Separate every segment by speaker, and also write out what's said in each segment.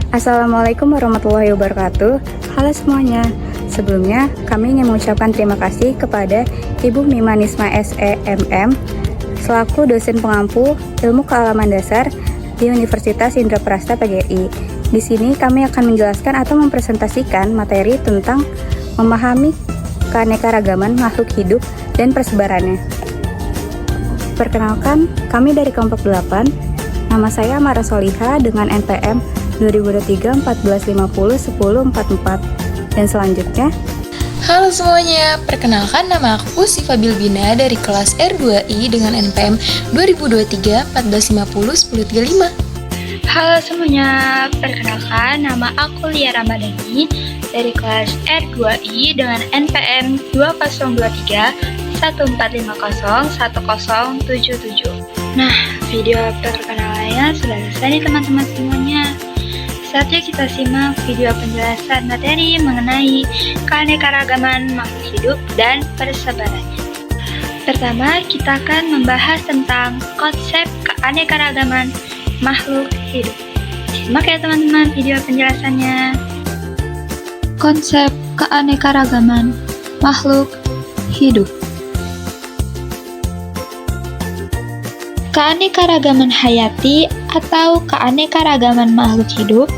Speaker 1: Assalamualaikum warahmatullahi wabarakatuh. Halo semuanya. Sebelumnya, kami ingin mengucapkan terima kasih kepada Ibu Mima Nisma SEMM selaku dosen pengampu Ilmu Kealaman Dasar di Universitas Indraprasta PGRI. Di sini kami akan menjelaskan atau mempresentasikan materi tentang memahami keanekaragaman makhluk hidup dan persebarannya. Perkenalkan, kami dari kelompok 8. Nama saya Amara Soliha dengan NPM 2023 1450 1044. Dan selanjutnya,
Speaker 2: halo semuanya, perkenalkan nama aku Siva Bilbina dari kelas R2I dengan NPM 2023 1450 1035.
Speaker 3: Halo semuanya, perkenalkan nama aku Lia Ramadhani dari kelas R2I dengan NPM 2023 1450 1077. Nah, video perkenalannya sudah selesai nih teman-teman semuanya. Saatnya kita simak video penjelasan materi mengenai keanekaragaman makhluk hidup dan persebarannya. Pertama, kita akan membahas tentang konsep keanekaragaman makhluk hidup. Simak ya teman-teman video penjelasannya. Konsep keanekaragaman makhluk hidup. Keanekaragaman hayati atau keanekaragaman makhluk hidup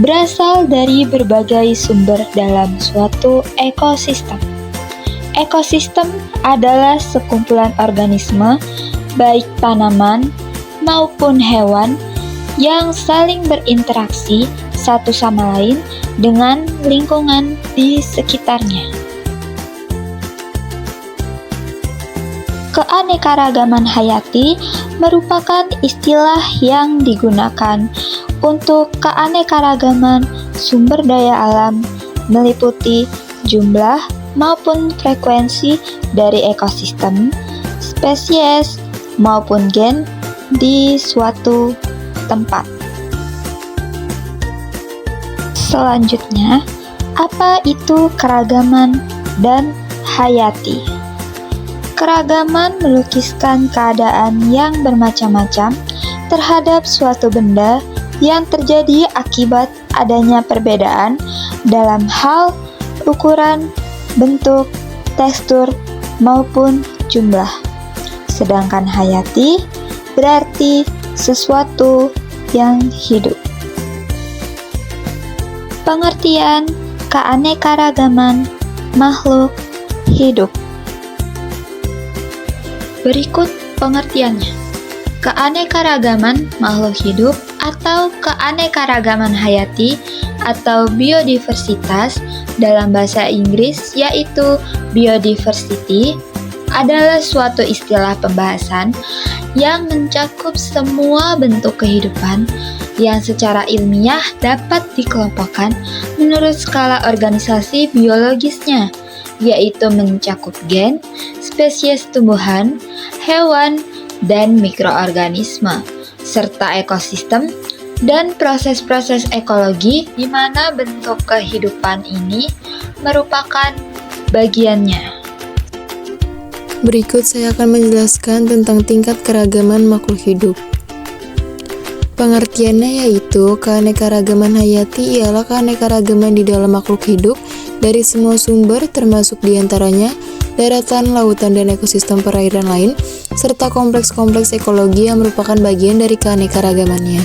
Speaker 3: berasal dari berbagai sumber dalam suatu ekosistem. Ekosistem adalah sekumpulan organisme, baik tanaman maupun hewan, yang saling berinteraksi satu sama lain dengan lingkungan di sekitarnya. Keanekaragaman hayati merupakan istilah yang digunakan untuk keanekaragaman sumber daya alam, meliputi jumlah maupun frekuensi dari ekosistem, spesies, maupun gen di suatu tempat. Selanjutnya, apa itu keragaman dan hayati? Keragaman melukiskan keadaan yang bermacam-macam terhadap suatu benda yang terjadi akibat adanya perbedaan dalam hal ukuran, bentuk, tekstur, maupun jumlah. Sedangkan hayati berarti sesuatu yang hidup. Pengertian keanekaragaman makhluk hidup. Berikut pengertiannya. Keanekaragaman makhluk hidup atau keanekaragaman hayati atau biodiversitas dalam bahasa Inggris yaitu biodiversity adalah suatu istilah pembahasan yang mencakup semua bentuk kehidupan yang secara ilmiah dapat dikelompokkan menurut skala organisasi biologisnya, yaitu mencakup gen, spesies tumbuhan, hewan, dan mikroorganisme, serta ekosistem dan proses-proses ekologi di mana bentuk kehidupan ini merupakan bagiannya.
Speaker 2: Berikut saya akan menjelaskan tentang tingkat keragaman makhluk hidup. Pengertiannya yaitu keanekaragaman hayati ialah keanekaragaman di dalam makhluk hidup dari semua sumber termasuk diantaranya daratan, lautan, dan ekosistem perairan lain, serta kompleks-kompleks ekologi yang merupakan bagian dari keanekaragamannya.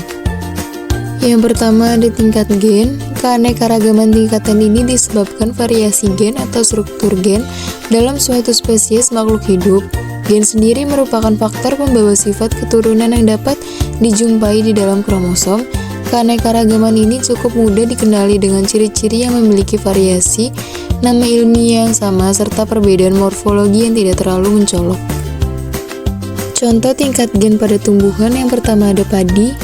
Speaker 2: Yang pertama ada tingkat gen. Keanekaragaman tingkatan ini disebabkan variasi gen atau struktur gen dalam suatu spesies makhluk hidup. Gen sendiri merupakan faktor pembawa sifat keturunan yang dapat dijumpai di dalam kromosom. Keanekaragaman ini cukup mudah dikenali dengan ciri-ciri yang memiliki variasi, nama ilmiah yang sama, serta perbedaan morfologi yang tidak terlalu mencolok. Contoh tingkat gen pada tumbuhan yang pertama ada padi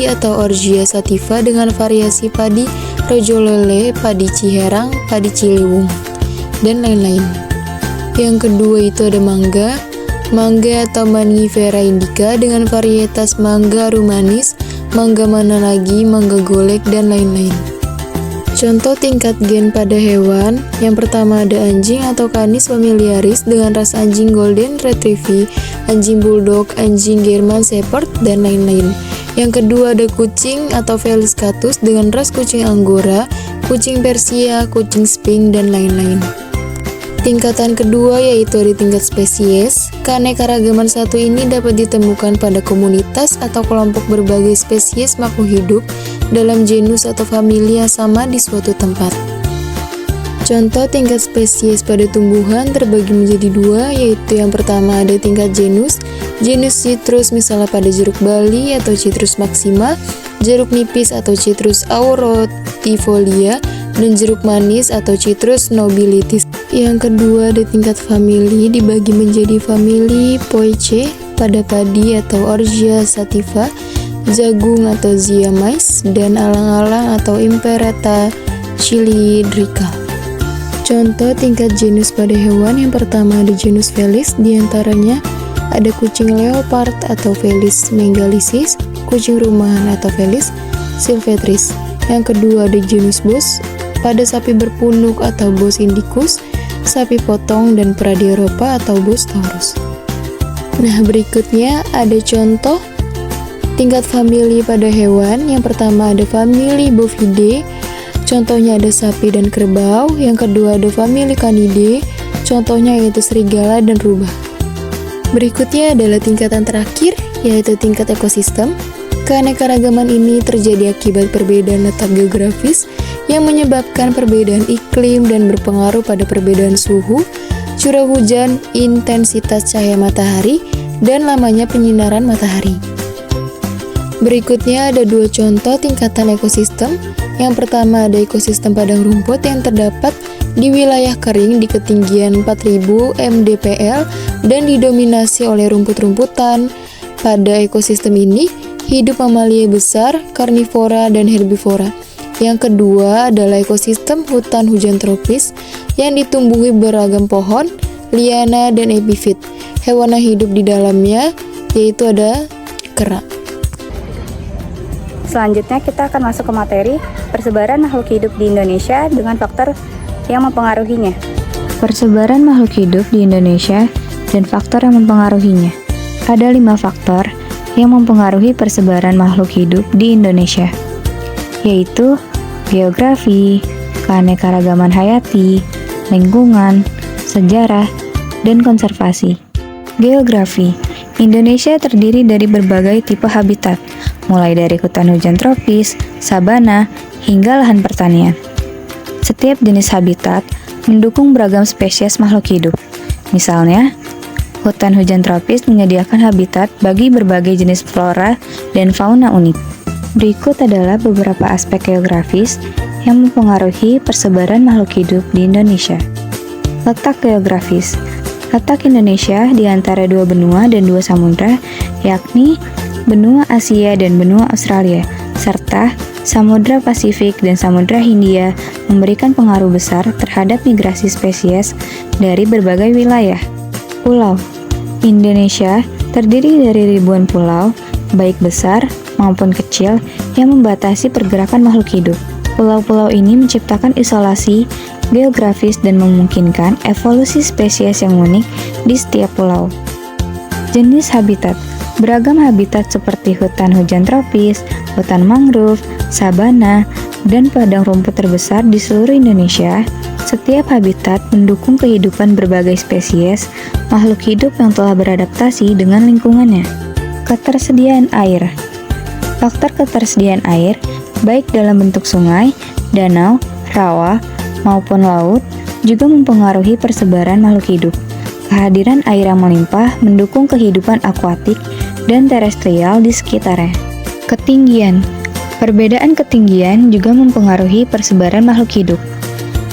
Speaker 2: atau Orchia sativa dengan variasi padi rojolele, padi ciherang, padi ciliwung, dan lain-lain. Yang kedua itu ada mangga atau Mangifera indica dengan varietas mangga arumanis, mangga mana lagi, mangga golek, dan lain-lain. Contoh tingkat gen pada hewan, yang pertama ada anjing atau Canis familiaris dengan ras anjing Golden Retriever, anjing Bulldog, anjing German Shepherd, dan lain-lain. Yang kedua ada kucing atau Felis catus dengan ras kucing Angora, kucing Persia, kucing Sphinx, dan lain-lain. Tingkatan kedua yaitu ada tingkat spesies. Keanekaragaman satu ini dapat ditemukan pada komunitas atau kelompok berbagai spesies makhluk hidup dalam genus atau famili yang sama di suatu tempat. Contoh tingkat spesies pada tumbuhan terbagi menjadi dua, yaitu yang pertama ada tingkat genus. Genus citrus misalnya pada jeruk bali atau Citrus maxima, jeruk nipis atau Citrus aurotifolia, dan jeruk manis atau Citrus nobilitis. Yang kedua ada tingkat famili, dibagi menjadi famili Poaceae pada padi atau Orchia sativa, jagung atau Zea mays, dan alang-alang atau Imperata cylindrica. Contoh tingkat genus pada hewan, yang pertama ada genus Felis, diantaranya ada kucing leopard atau Felis megalicis, kucing rumahan atau Felis silvestris. Yang kedua ada genus Bos pada sapi berpunuk atau Bos indicus, sapi potong, dan peradi Eropa atau Bos taurus. Nah, berikutnya ada contoh tingkat famili pada hewan. Yang pertama ada famili Bovidae, contohnya ada sapi dan kerbau. Yang kedua ada famili Canidae, contohnya yaitu serigala dan rubah. Berikutnya adalah tingkatan terakhir, yaitu tingkat ekosistem. Keanekaragaman ini terjadi akibat perbedaan letak geografis yang menyebabkan perbedaan iklim dan berpengaruh pada perbedaan suhu, curah hujan, intensitas cahaya matahari, dan lamanya penyinaran matahari. Berikutnya ada dua contoh tingkatan ekosistem. Yang pertama ada ekosistem padang rumput yang terdapat di wilayah kering di ketinggian 4000 mdpl dan didominasi oleh rumput-rumputan. Pada ekosistem ini hidup mamalia besar, karnivora, dan herbivora. Yang kedua adalah ekosistem hutan hujan tropis yang ditumbuhi beragam pohon, liana, dan epifit. Hewan yang hidup di dalamnya yaitu ada kera.
Speaker 1: Selanjutnya kita akan masuk ke materi persebaran makhluk hidup di Indonesia dengan faktor yang mempengaruhinya. Persebaran makhluk hidup di Indonesia dan faktor yang mempengaruhinya. Ada 5 faktor yang mempengaruhi persebaran makhluk hidup di Indonesia, yaitu geografi, keanekaragaman hayati, lingkungan, sejarah, dan konservasi. Geografi. Indonesia terdiri dari berbagai tipe habitat, mulai dari hutan hujan tropis, sabana, hingga lahan pertanian. Setiap jenis habitat mendukung beragam spesies makhluk hidup. Misalnya, hutan hujan tropis menyediakan habitat bagi berbagai jenis flora dan fauna unik. Berikut adalah beberapa aspek geografis yang mempengaruhi persebaran makhluk hidup di Indonesia. Letak geografis. Letak Indonesia di antara 2 benua dan 2 samudra, yakni benua Asia dan benua Australia, serta Samudra Pasifik dan Samudra Hindia memberikan pengaruh besar terhadap migrasi spesies dari berbagai wilayah. Pulau. Indonesia terdiri dari ribuan pulau, baik besar maupun kecil, yang membatasi pergerakan makhluk hidup. Pulau-pulau ini menciptakan isolasi geografis dan memungkinkan evolusi spesies yang unik di setiap pulau. Jenis habitat. Beragam habitat seperti hutan hujan tropis, hutan mangrove, sabana, dan padang rumput terbesar di seluruh Indonesia. Setiap habitat mendukung kehidupan berbagai spesies makhluk hidup yang telah beradaptasi dengan lingkungannya. Ketersediaan air. Faktor ketersediaan air, baik dalam bentuk sungai, danau, rawa, maupun laut, juga mempengaruhi persebaran makhluk hidup. Kehadiran air yang melimpah mendukung kehidupan akuatik dan terestrial di sekitarnya. Ketinggian. Perbedaan ketinggian juga mempengaruhi persebaran makhluk hidup.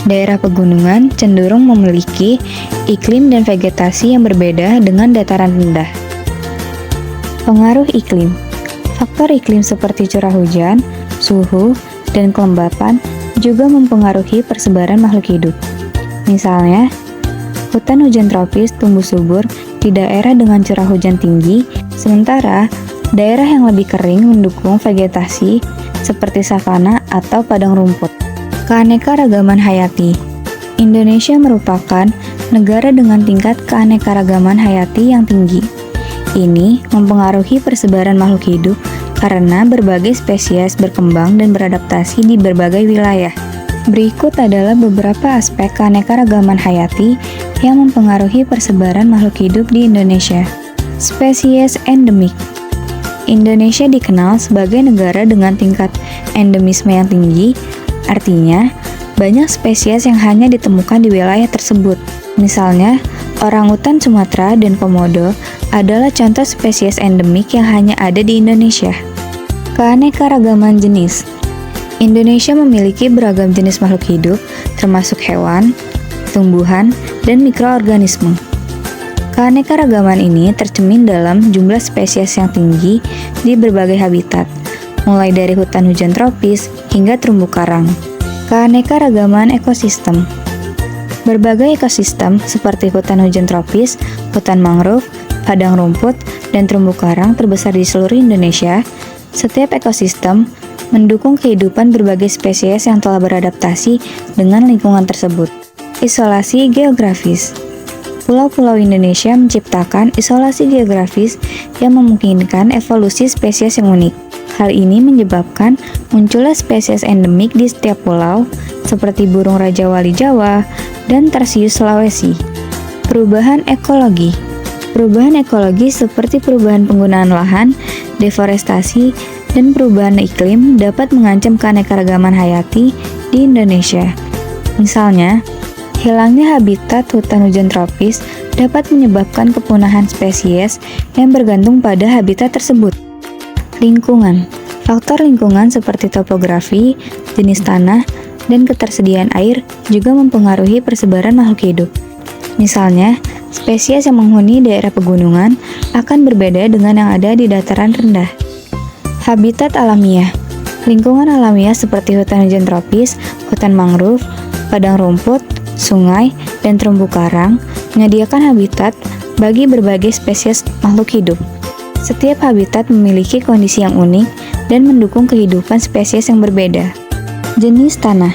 Speaker 1: Daerah pegunungan cenderung memiliki iklim dan vegetasi yang berbeda dengan dataran rendah. Pengaruh iklim. Faktor iklim seperti curah hujan, suhu, dan kelembapan juga mempengaruhi persebaran makhluk hidup. Misalnya, hutan hujan tropis tumbuh subur di daerah dengan curah hujan tinggi, sementara daerah yang lebih kering mendukung vegetasi seperti savana atau padang rumput. Keanekaragaman hayati. Indonesia merupakan negara dengan tingkat keanekaragaman hayati yang tinggi. Ini mempengaruhi persebaran makhluk hidup karena berbagai spesies berkembang dan beradaptasi di berbagai wilayah. Berikut adalah beberapa aspek keanekaragaman hayati yang mempengaruhi persebaran makhluk hidup di Indonesia. Spesies endemik. Indonesia dikenal sebagai negara dengan tingkat endemisme yang tinggi, artinya banyak spesies yang hanya ditemukan di wilayah tersebut. Misalnya, orangutan Sumatera dan Komodo adalah contoh spesies endemik yang hanya ada di Indonesia. Keanekaragaman jenis. Indonesia memiliki beragam jenis makhluk hidup, termasuk hewan, tumbuhan, dan mikroorganisme. Keanekaragaman ini tercermin dalam jumlah spesies yang tinggi di berbagai habitat, mulai dari hutan hujan tropis hingga terumbu karang. Keanekaragaman ekosistem. Berbagai ekosistem seperti hutan hujan tropis, hutan mangrove, padang rumput, dan terumbu karang terbesar di seluruh Indonesia. Setiap ekosistem mendukung kehidupan berbagai spesies yang telah beradaptasi dengan lingkungan tersebut. Isolasi geografis. Pulau-pulau Indonesia menciptakan isolasi geografis yang memungkinkan evolusi spesies yang unik. Hal ini menyebabkan munculnya spesies endemik di setiap pulau, seperti burung raja wali Jawa dan tarsius Sulawesi. Perubahan ekologi. Perubahan ekologi seperti perubahan penggunaan lahan, deforestasi, dan perubahan iklim dapat mengancam keanekaragaman hayati di Indonesia. Misalnya, hilangnya habitat hutan hujan tropis dapat menyebabkan kepunahan spesies yang bergantung pada habitat tersebut. Lingkungan. Faktor lingkungan seperti topografi, jenis tanah, dan ketersediaan air juga mempengaruhi persebaran makhluk hidup. Misalnya, spesies yang menghuni daerah pegunungan akan berbeda dengan yang ada di dataran rendah. Habitat alamiah. Lingkungan alamiah seperti hutan hujan tropis, hutan mangrove, padang rumput, sungai, dan terumbu karang menyediakan habitat bagi berbagai spesies makhluk hidup. Setiap habitat memiliki kondisi yang unik dan mendukung kehidupan spesies yang berbeda. Jenis tanah.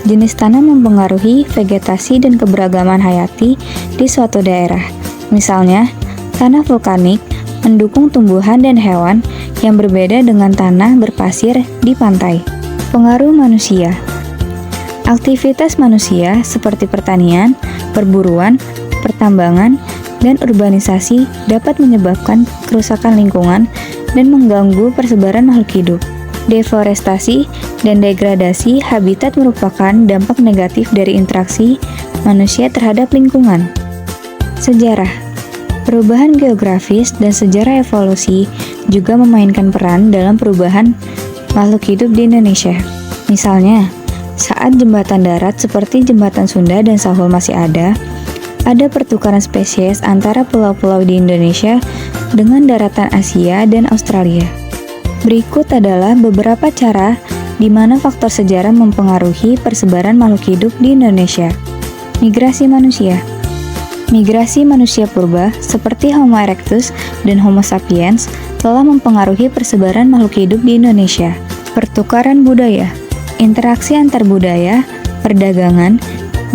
Speaker 1: Jenis tanah mempengaruhi vegetasi dan keberagaman hayati di suatu daerah. Misalnya, tanah vulkanik mendukung tumbuhan dan hewan yang berbeda dengan tanah berpasir di pantai. Pengaruh manusia. Aktivitas manusia seperti pertanian, perburuan, pertambangan, dan urbanisasi dapat menyebabkan kerusakan lingkungan dan mengganggu persebaran makhluk hidup. Deforestasi dan degradasi habitat merupakan dampak negatif dari interaksi manusia terhadap lingkungan. Sejarah. Perubahan geografis dan sejarah evolusi juga memainkan peran dalam perubahan makhluk hidup di Indonesia. Misalnya, saat jembatan darat seperti jembatan Sunda dan Sahul masih ada pertukaran spesies antara pulau-pulau di Indonesia dengan daratan Asia dan Australia. Berikut adalah beberapa cara di mana faktor sejarah mempengaruhi persebaran makhluk hidup di Indonesia. Migrasi manusia. Migrasi manusia purba seperti Homo erectus dan Homo sapiens telah mempengaruhi persebaran makhluk hidup di Indonesia. Pertukaran budaya, interaksi antar budaya, perdagangan,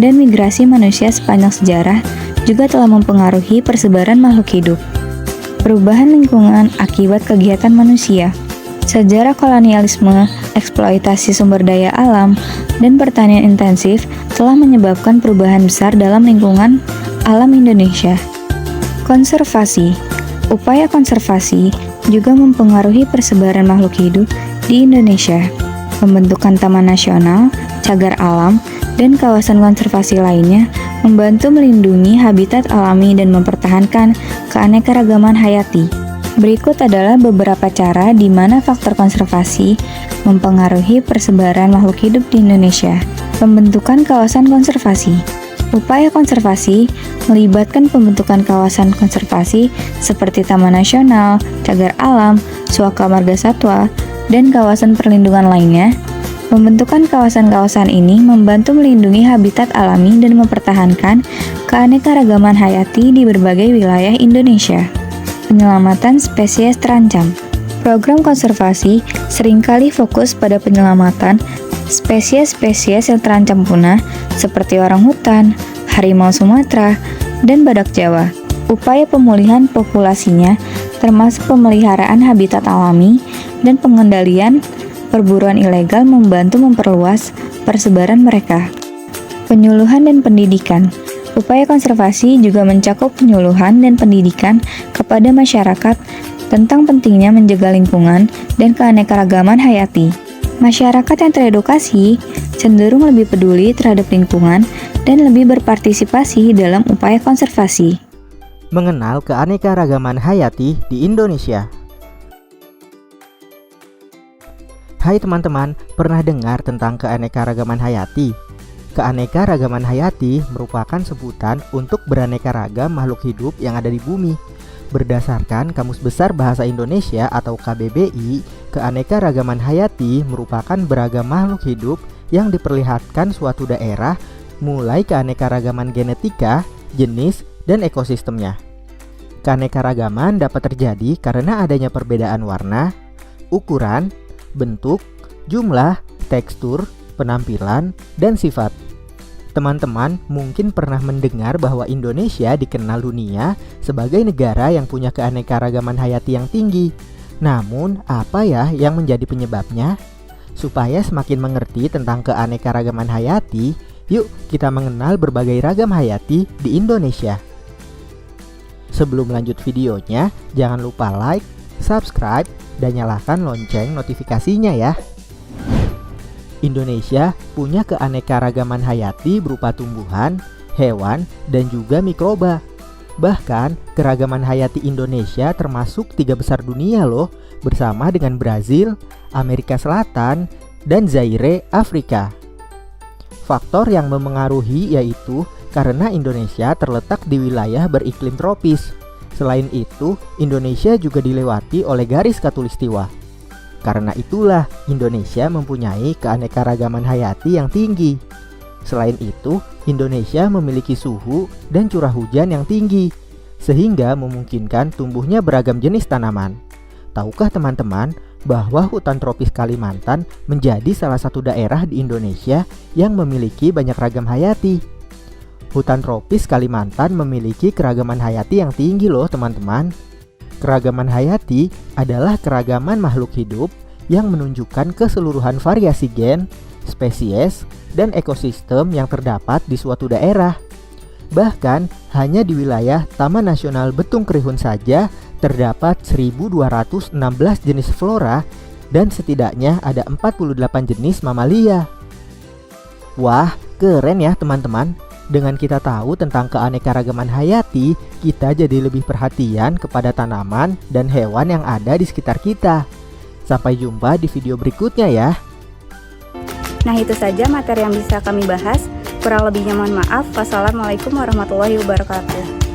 Speaker 1: dan migrasi manusia sepanjang sejarah juga telah mempengaruhi persebaran makhluk hidup. Perubahan lingkungan akibat kegiatan manusia. Sejarah kolonialisme, eksploitasi sumber daya alam, dan pertanian intensif telah menyebabkan perubahan besar dalam lingkungan alam Indonesia. Konservasi. Upaya konservasi juga mempengaruhi persebaran makhluk hidup di Indonesia. Pembentukan taman nasional, cagar alam, dan kawasan konservasi lainnya membantu melindungi habitat alami dan mempertahankan keanekaragaman hayati. Berikut adalah beberapa cara di mana faktor konservasi mempengaruhi persebaran makhluk hidup di Indonesia. Pembentukan kawasan konservasi. Upaya konservasi melibatkan pembentukan kawasan konservasi seperti Taman Nasional, Cagar Alam, Suaka Marga Satwa, dan kawasan perlindungan lainnya. Pembentukan kawasan-kawasan ini membantu melindungi habitat alami dan mempertahankan keanekaragaman hayati di berbagai wilayah Indonesia. Penyelamatan spesies terancam. Program konservasi seringkali fokus pada penyelamatan spesies-spesies yang terancam punah seperti orangutan, harimau Sumatera, dan badak Jawa. Upaya pemulihan populasinya termasuk pemeliharaan habitat alami, dan pengendalian perburuan ilegal membantu memperluas persebaran mereka. Penyuluhan dan pendidikan. Upaya konservasi juga mencakup penyuluhan dan pendidikan kepada masyarakat tentang pentingnya menjaga lingkungan dan keanekaragaman hayati. Masyarakat yang teredukasi cenderung lebih peduli terhadap lingkungan dan lebih berpartisipasi dalam upaya konservasi.
Speaker 4: Mengenal keanekaragaman hayati di Indonesia. Hai teman-teman, pernah dengar tentang keanekaragaman hayati? Keanekaragaman hayati merupakan sebutan untuk beraneka ragam makhluk hidup yang ada di bumi. Berdasarkan Kamus Besar Bahasa Indonesia atau KBBI, keanekaragaman hayati merupakan beragam makhluk hidup yang diperlihatkan suatu daerah, mulai keanekaragaman genetika, jenis, dan ekosistemnya. Keanekaragaman dapat terjadi karena adanya perbedaan warna, ukuran, bentuk, jumlah, tekstur, penampilan, dan sifat. Teman-teman mungkin pernah mendengar bahwa Indonesia dikenal dunia sebagai negara yang punya keanekaragaman hayati yang tinggi. Namun, apa ya yang menjadi penyebabnya? Supaya semakin mengerti tentang keanekaragaman hayati, yuk kita mengenal berbagai ragam hayati di Indonesia. Sebelum lanjut videonya, jangan lupa like, subscribe, dan nyalakan lonceng notifikasinya ya. Indonesia punya keanekaragaman hayati berupa tumbuhan, hewan, dan juga mikroba. Bahkan, keragaman hayati Indonesia termasuk 3 besar dunia loh, bersama dengan Brazil, Amerika Selatan, dan Zaire, Afrika. Faktor yang memengaruhi yaitu karena Indonesia terletak di wilayah beriklim tropis. Selain itu, Indonesia juga dilewati oleh garis khatulistiwa. Karena itulah, Indonesia mempunyai keanekaragaman hayati yang tinggi. Selain itu, Indonesia memiliki suhu dan curah hujan yang tinggi, sehingga memungkinkan tumbuhnya beragam jenis tanaman. Tahukah teman-teman bahwa hutan tropis Kalimantan menjadi salah satu daerah di Indonesia yang memiliki banyak ragam hayati? Hutan tropis Kalimantan memiliki keragaman hayati yang tinggi loh teman-teman. Keragaman hayati adalah keragaman makhluk hidup yang menunjukkan keseluruhan variasi gen, spesies, dan ekosistem yang terdapat di suatu daerah. Bahkan, hanya di wilayah Taman Nasional Betung Kerihun saja terdapat 1.216 jenis flora dan setidaknya ada 48 jenis mamalia. Wah, keren ya teman-teman. Dengan kita tahu tentang keanekaragaman hayati, kita jadi lebih perhatian kepada tanaman dan hewan yang ada di sekitar kita. Sampai jumpa di video berikutnya ya.
Speaker 1: Nah, itu saja materi yang bisa kami bahas. Kurang lebihnya mohon maaf. Wassalamualaikum warahmatullahi wabarakatuh.